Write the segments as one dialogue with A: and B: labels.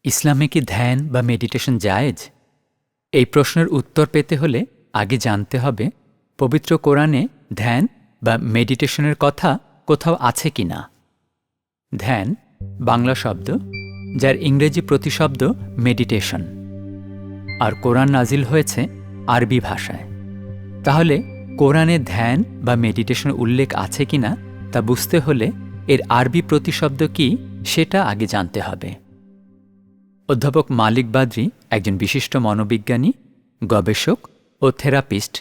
A: ইসলামে কি ধ্যান বা মেডিটেশন জায়েজ? এই প্রশ্নের উত্তর পেতে হলে আগে জানতে হবে পবিত্র কোরআনে ধ্যান বা মেডিটেশনের কথা কোথাও আছে কি না। ধ্যান বাংলা শব্দ, যার ইংরেজি প্রতিশব্দ মেডিটেশন, আর কোরআন নাজিল হয়েছে আরবি ভাষায়। তাহলে কোরআনে ধ্যান বা মেডিটেশন উল্লেখ আছে কিনা তা বুঝতে হলে এর আরবি প্রতিশব্দ কি সেটা আগে জানতে হবে। অধ্যাপক মালিক বাদরি একজন বিশিষ্ট মনোবিজ্ঞানী, গবেষক ও থেরাপিস্ট,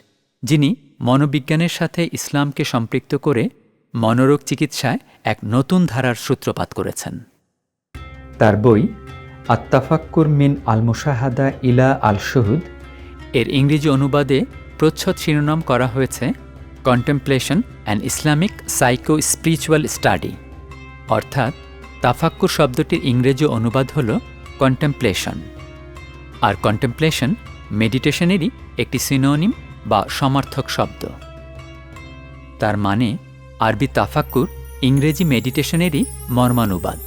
A: যিনি মনোবিজ্ঞানের সাথে ইসলামকে সম্পৃক্ত করে মনোরোগ চিকিৎসায় এক নতুন ধারার সূত্রপাত করেছেন। তার বই আত্তাফাক্কুর মিন আল মুশাহাদা ইলা আল শুহুদ এর ইংরেজি অনুবাদে প্রচ্ছদ শিরোনাম করা হয়েছে contemplation and Islamic psycho spiritual study, অর্থাৎ তাফাক্কুর শব্দটির ইংরেজি অনুবাদ হল কন্টেমপ্লেশন, আর কন্টেমপ্লেশন মেডিটেশনেরই একটি সিনোনিম বা সমার্থক শব্দ। তার মানে আরবি তাফাক্কুর ইংরেজি মেডিটেশনেরই মর্মানুবাদ।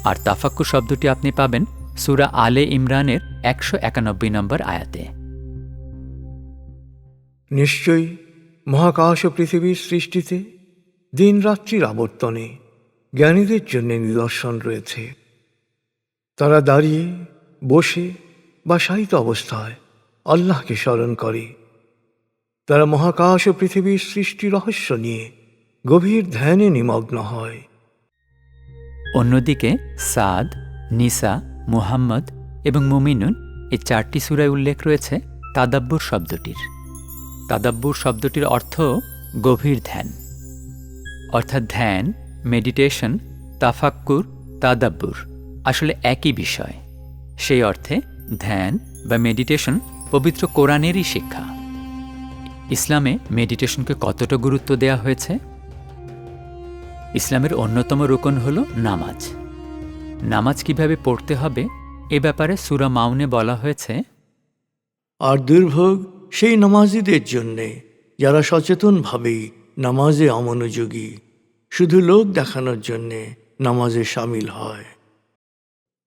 A: আর তাফাক্কুর শব্দটি আপনি পাবেন সূরা আলে ইমরানের 191 নম্বর আয়াতে।
B: নিশ্চয়ই মহাকাশ ও পৃথিবীর সৃষ্টিতে দিন রাত্রির আবর্তনে জ্ঞানীদের জন্য নিদর্শন রয়েছে। তারা দাঁড়িয়ে, বসে বা শায়িত অবস্থায় আল্লাহকে স্মরণ করে। তারা মহাকাশ ও পৃথিবীর সৃষ্টি রহস্য নিয়ে গভীর ধ্যানে নিমগ্ন হয়।
A: অন্যদিকে সাদ, নিসা, মুহাম্মদ এবং মুমিনুন এই 4টি সূরায় উল্লেখ রয়েছে তাদাব্বুর শব্দটির। তাদাব্বুর শব্দটির অর্থ গভীর ধ্যান, অর্থাৎ ধ্যান, মেডিটেশন, তাফাক্কুর, তাদাব্বুর আসলে একই বিষয়। সেই অর্থে ধ্যান বা মেডিটেশন পবিত্র কোরআনেরই শিক্ষা। ইসলামে মেডিটেশনকে কতটা গুরুত্ব দেয়া হয়েছে? ইসলামের অন্যতম রুকন হল নামাজ। নামাজ কিভাবে পড়তে হবে এ ব্যাপারে সূরা মাউনে বলা হয়েছে,
B: আর দুর্ভোগ সেই নামাজিদের জন্যে যারা সচেতনভাবেই নামাজে অমনোযোগী, শুধু লোক দেখানোর জন্যে নামাজে সামিল হয়।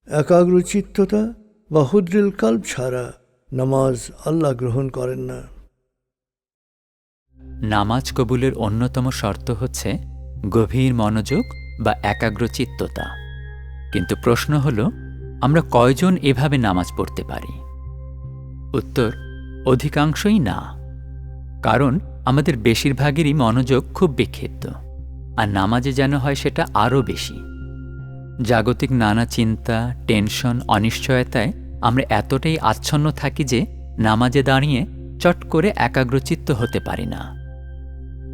B: একাগ্রচিত্ততা বা হুদ্রিল কাল্ব ছাড়া নামাজ আল্লাহ গ্রহণ করেন না।
A: নামাজ কবুলের অন্যতম শর্ত হচ্ছে গভীর মনোযোগ বা একাগ্রচিত্ততা। কিন্তু প্রশ্ন হল, আমরা কয়জন এভাবে নামাজ পড়তে পারি? উত্তর, অধিকাংশই না। কারণ আমাদের বেশিরভাগেরই মনোযোগ খুব বিক্ষিপ্ত, আর নামাজে যেন হয় সেটা আরও বেশি। জাগতিক নানা চিন্তা, টেনশন, অনিশ্চয়তায় আমরা এতটাই আচ্ছন্ন থাকি যে নামাজে দাঁড়িয়ে চট করে একাগ্রচিত্ত হতে পারি না।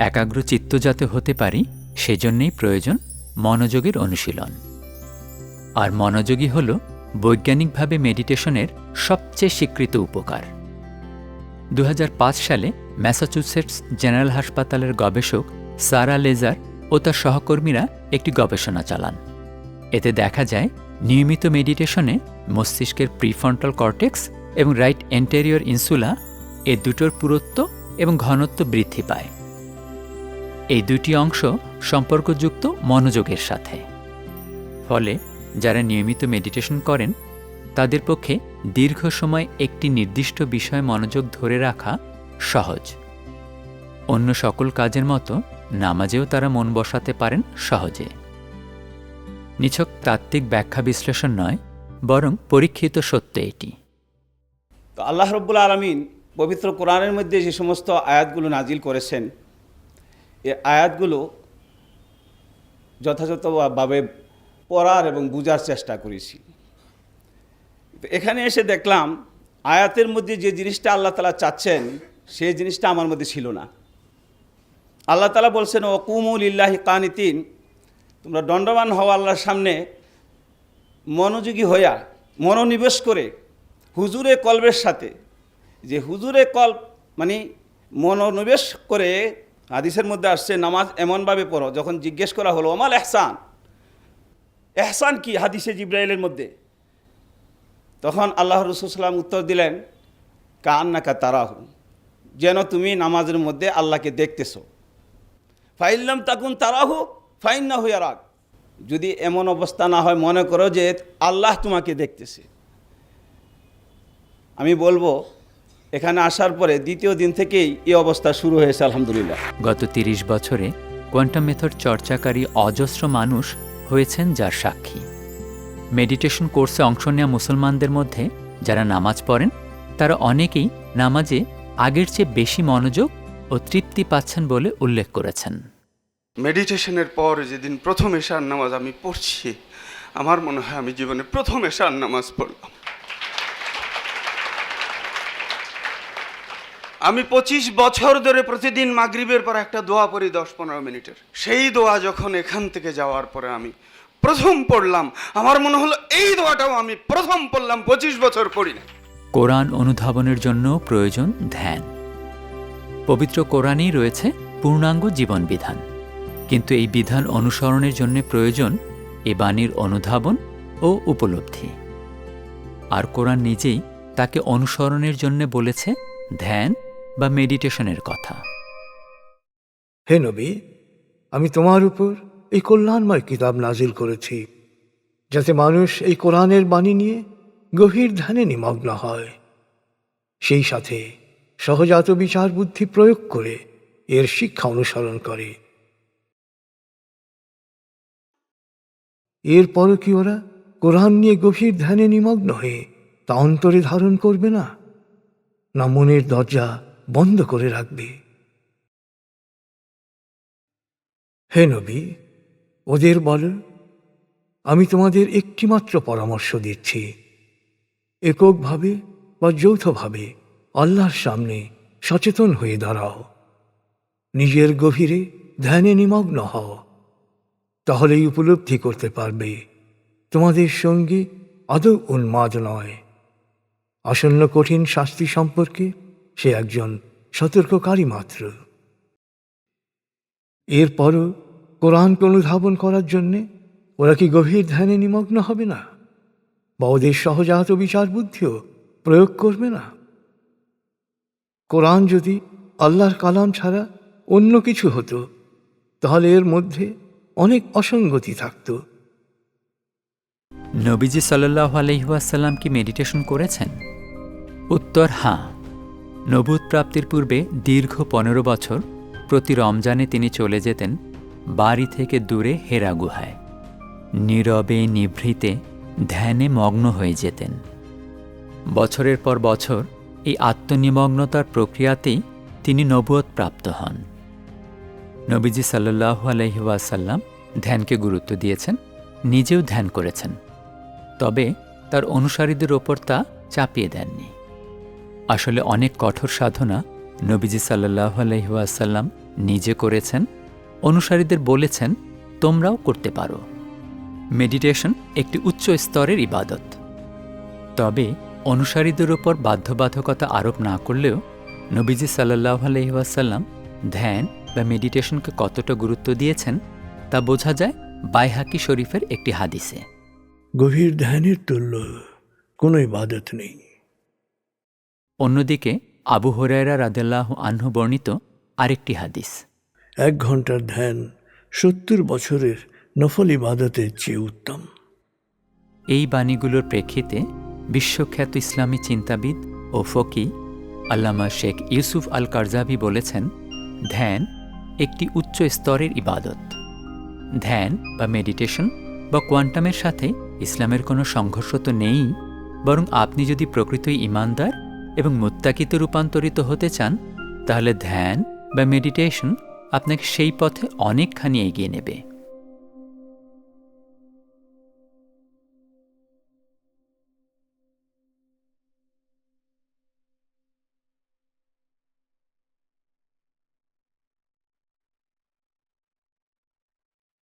A: একাগ্রচিত্ত যাতে হতে পারি সেজন্যই প্রয়োজন মনোযোগের অনুশীলন। আর মনোযোগই হল বৈজ্ঞানিকভাবে মেডিটেশনের সবচেয়ে স্বীকৃত উপকার। 2005 সালে ম্যাসাচুসেটস জেনারেল হাসপাতালের গবেষক সারা লেজার ও তার সহকর্মীরা একটি গবেষণা চালান। এতে দেখা যায় নিয়মিত মেডিটেশনে মস্তিষ্কের প্রিফ্রন্টাল কর্টেক্স এবং রাইট এন্টেরিয়র ইনসুলা এ দুটোর পুরুত্ব এবং ঘনত্ব বৃদ্ধি পায়। এই দুটি অংশ সম্পর্কযুক্ত মনোযোগের সাথে। ফলে যারা নিয়মিত মেডিটেশন করেন তাদের পক্ষে দীর্ঘ সময় একটি নির্দিষ্ট বিষয়ে মনোযোগ ধরে রাখা সহজ। অন্য সকল কাজের মতো নামাজেও তারা মন বসাতে পারেন সহজে। নিছক তাত্ত্বিক ব্যাখ্যা বিশ্লেষণ নয়, বরং পরীক্ষিত সত্য এটি।
C: তো আল্লাহ রব্বুল আলামিন পবিত্র কোরআনের মধ্যে যে সমস্ত আয়াতগুলো নাজিল করেছেন, এই আয়াতগুলো যথাযথভাবে পড়ার এবং বুঝার চেষ্টা করেছি। এখানে এসে দেখলাম আয়াতের মধ্যে যে জিনিসটা আল্লাহ তাআলা চাচ্ছেন সেই জিনিসটা আমার মধ্যে ছিল না। আল্লাহ তাআলা বলছেন, ও কুমু লিল্লাহি কানিতিন, তোমরা দণ্ডবান হও আল্লাহর সামনে মনোযোগী হইয়া, মনোনিবেশ করে হুজুরে কলবের সাথে। যে হুজুরে কলব মানে মনোনিবেশ করে, হাদিসের মধ্যে আসছে নামাজ এমনভাবে পড়ো। যখন জিজ্ঞেস করা হলো আমাল এহসান, এহসান কি হাদিসে জিব্রাইলের মধ্যে, তখন আল্লাহ রাসূল সাল্লাল্লাহু উত্তর দিলেন, কান্নাকা তারাহু, যেন তুমি নামাজের মধ্যে আল্লাহকে দেখতেছো। ফাইল্লাম তাকুন তারাহু ফাইন্নাহু ইয়ারাক, যদি এমন অবস্থা না হয়, মনে করো যে আল্লাহ তোমাকে দেখতেছে, আমি বলবো এখানে আসার পরে দ্বিতীয় দিন থেকেই এই অবস্থা শুরু হয়েছে আলহামদুলিল্লাহ।
A: গত ৩০ বছরে কোয়ান্টাম মেথড চর্চাকারী অজস্র মানুষ হয়েছেন যার সাক্ষী। মেডিটেশন কোর্সে অংশ নেওয়া মুসলমানদের মধ্যে যারা নামাজ পড়েন তারা অনেকেই নামাজে আগের চেয়ে বেশি মনোযোগ ও তৃপ্তি পাচ্ছেন বলে উল্লেখ করেছেন।
D: মেডিটেশনের পর যেদিন প্রথম এশার নামাজ আমি পড়ছি, আমার মনে হয় আমি জীবনে প্রথম এশার নামাজ পড়লাম। আমি 25 বছর ধরে প্রতিদিন মাগরিবের পর একটা দোয়া পড়ি 10-15 মিনিটের। সেই দোয়া যখন এখান থেকে যাওয়ার পরে আমি প্রথম পড়লাম, আমার মনে হলো এই দোয়াটাও আমি প্রথম পড়লাম, 25 বছর পড়ি না।
A: কোরআন অনুধাবনের জন্য প্রয়োজন ধ্যান। পবিত্র কোরআনেই রয়েছে পূর্ণাঙ্গ জীবন বিধান, কিন্তু এই বিধান অনুসরণের জন্য প্রয়োজন এ বাণীর অনুধাবন ও উপলব্ধি। আর কোরআন নিজেই তাকে অনুসরণের জন্য বলেছে ধ্যান বা মেডিটেশনের কথা।
B: হে নবী, আমি তোমার উপর এই কল্যাণময় কিতাব নাজিল করেছি, যাতে মানুষ এই কোরআনের বাণী নিয়ে গভীর ধ্যানে নিমগ্ন হয়, সেই সাথে সহজাত বিচার বুদ্ধি প্রয়োগ করে এর শিক্ষা অনুসরণ করে। এরপরও কি ওরা কোরআন নিয়ে গভীর ধ্যানে নিমগ্ন হয়ে তা অন্তরে ধারণ করবে না, না মনের দরজা বন্ধ করে রাখবে? হে নবী, ওদের বল, আমি তোমাদের একটিমাত্র পরামর্শ দিচ্ছি, এককভাবে বা যৌথভাবে আল্লাহর সামনে সচেতন হয়ে দাঁড়াও, নিজের গভীরে ধ্যানে নিমগ্ন হও। তাহলেই উপলব্ধি করতে পারবে তোমাদের সঙ্গে আদৌ উন্মাদ নয়। আসন্ন কঠিন শাস্তি সম্পর্কে সে একজন সতর্ককারী মাত্র। এরপরও কোরআনকে অনুধাবন করার জন্যে ওরা কি গভীর ধ্যানে নিমগ্ন হবে না, বা ওদের সহজাত বিচার বুদ্ধিও প্রয়োগ করবে না? কোরআন যদি আল্লাহর কালাম ছাড়া অন্য কিছু হতো, তাহলে এর মধ্যে অনেক অসঙ্গতি থাকত।
A: নবীজি সাল্লাল্লাহু আলাইহি ওয়াসাল্লাম কি মেডিটেশন করেছেন? উত্তর হ্যাঁ। নবুয়ত প্রাপ্তির পূর্বে দীর্ঘ 15 বছর প্রতি রমজানে তিনি চলে যেতেন বাড়ি থেকে দূরে হেরা গুহায়, নীরবে নিভৃতে ধ্যানে মগ্ন হয়ে যেতেন। বছরের পর বছর এই আত্মনিমগ্নতার প্রক্রিয়াতেই তিনি নবুয়ত প্রাপ্ত হন। নবীজি সাল্লাল্লাহু আলাইহি ওয়াসাল্লাম ধ্যানকে গুরুত্ব দিয়েছেন, নিজেও ধ্যান করেছেন, তবে তার অনুসারীদের ওপর তা চাপিয়ে দেননি। আসলে অনেক কঠোর সাধনা নবীজি সাল্লাল্লাহু আলাইহি ওয়াসাল্লাম নিজে করেছেন, অনুসারীদের বলেছেন তোমরাও করতে পারো। মেডিটেশন একটি উচ্চ স্তরের ইবাদত, তবে অনুসারীদের ওপর বাধ্যবাধকতা আরোপ না করলেও নবীজি সাল্লাল্লাহু আলাইহি ওয়াসাল্লাম ধ্যান বা মেডিটেশনকে কতটা গুরুত্ব দিয়েছেন তা বোঝা যায় বাইহাকি শরীফের একটি হাদিসে।
B: গভীর ধ্যানের তুল্য কোনো ইবাদত নেই।
A: অন্যদিকে আবু হুরায়রা রাদিয়াল্লাহু আনহু বর্ণিত আরেকটি হাদিস,
B: 1 ঘন্টার ধ্যান 70 বছরের নফল ইবাদতের চেয়ে উত্তম।
A: এই বাণীগুলোর প্রেক্ষিতে বিশ্বখ্যাত ইসলামী চিন্তাবিদ ও ফকি আল্লামা শেখ ইউসুফ আল কারজাভি বলেছেন, ধ্যান একটি উচ্চ স্তরের ইবাদত। ধ্যান বা মেডিটেশন বা কোয়ান্টামের সাথে ইসলামের কোনো সংঘর্ষ তো নেই, বরং আপনি যদি প্রকৃতই ঈমানদার এবং মুত্তাকিতে রূপান্তরিত হতে চান, তাহলে ধ্যান বা মেডিটেশন আপনাকে সেই পথে অনেকখানি এগিয়ে নেবে।